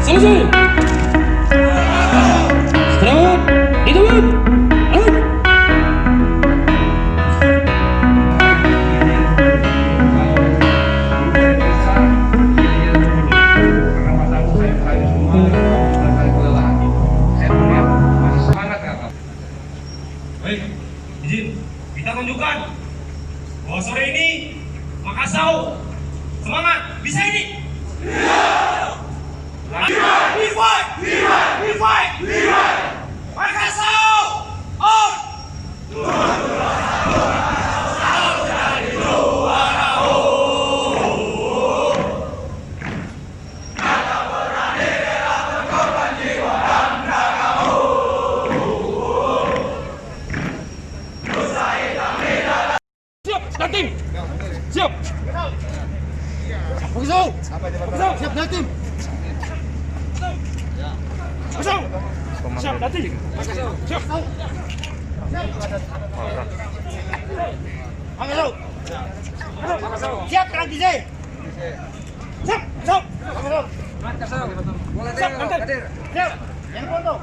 selesai. Istirahat di tempat. Ayo. Baik, izin kita tunjukkan bahwa sore ini Makassau semangat, bisa ini. We fight! We fight! Makassau on! Siap, Datim. Siap. Makassau. Siap, Datim. Makassau. Siap, Datim. Siap. Makassau. Siap, Kranti Zai. Siap, siap. Makassau. Siap, Kantin. Siap. Yang foto.